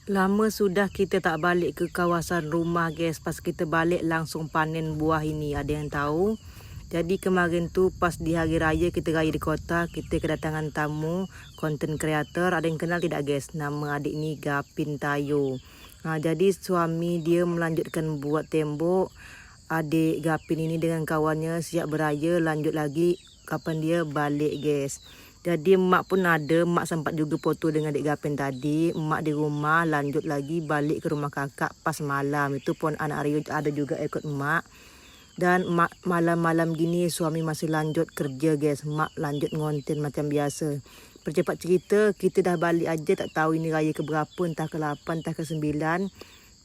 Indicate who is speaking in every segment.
Speaker 1: Lama sudah kita tak balik ke kawasan rumah guys. Pas kita balik langsung panen buah ini. Ada yang tahu? Jadi kemarin tu pas di hari raya kita raya di kota, kita kedatangan tamu content creator. Ada yang kenal tidak guys? Nama adik ni Gapin Tayo. Jadi suami dia melanjutkan buat tembok. Adik Gapin ini dengan kawannya siap beraya, lanjut lagi kapan dia balik guys. Jadi mak pun ada, mak sempat juga foto dengan adik Gapin tadi. Mak di rumah, lanjut lagi balik ke rumah kakak pas malam. Itu pun anak Rio ada juga ikut mak. Dan malam-malam gini suami masih lanjut kerja guys. Mak lanjut ngonten macam biasa. Percepat cerita, kita dah balik aja tak tahu ini raya ke berapa, entah ke 8, entah ke 9.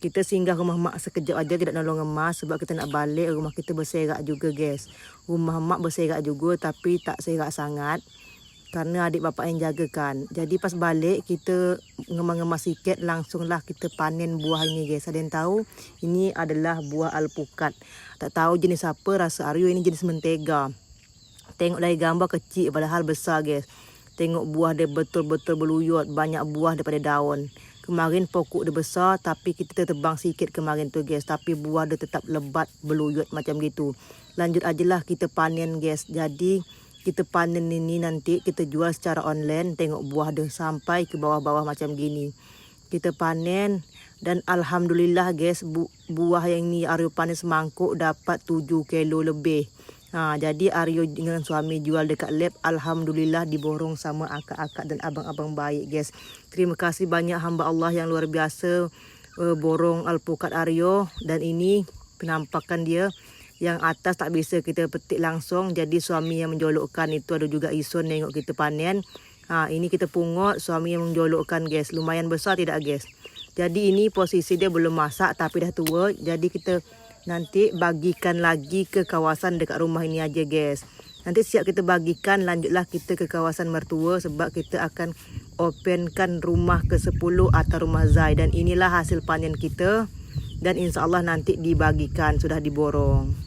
Speaker 1: Kita singgah rumah mak sekejap aja, tidak nolong emas sebab kita nak balik. Rumah kita berserak juga guys. Rumah mak berserak juga tapi tak serak sangat. Karena adik bapak yang jagakan. Jadi pas balik kita ngemas-ngemas sikit, langsunglah kita panen buah ini guys. Ada yang tahu? Ini adalah buah alpukat. Tak tahu jenis apa, rasa Aryo ini jenis mentega. Tengok dari gambar kecil padahal besar guys. Tengok buah dia betul-betul berluyut, banyak buah daripada daun. Kemarin pokok dia besar tapi kita tebang sikit kemarin tu guys. Tapi buah dia tetap lebat, berluyut macam gitu. Lanjut ajalah kita panen guys. Jadi kita panen ini nanti kita jual secara online. Tengok buah dia sampai ke bawah-bawah macam gini. Kita panen dan alhamdulillah guys, buah yang ni Aryo panen semangkuk dapat 7 kilo lebih. Jadi Aryo dengan suami jual dekat lab. Alhamdulillah diborong sama akak-akak dan abang-abang baik guys. Terima kasih banyak hamba Allah yang luar biasa borong alpukat Aryo. Dan ini penampakan dia. Yang atas tak bisa kita petik langsung. Jadi suami yang menjolokkan itu ada juga ison tengok kita panen. Ini kita pungut, suami yang menjolokkan guys. Lumayan besar tidak guys? Jadi ini posisi dia belum masak tapi dah tua. Jadi kita nanti bagikan lagi ke kawasan dekat rumah ini aja guys. Nanti siap kita bagikan, lanjutlah kita ke kawasan mertua. Sebab kita akan openkan rumah ke-10 atau rumah Zai. Dan inilah hasil panen kita. Dan insya Allah nanti dibagikan, sudah diborong.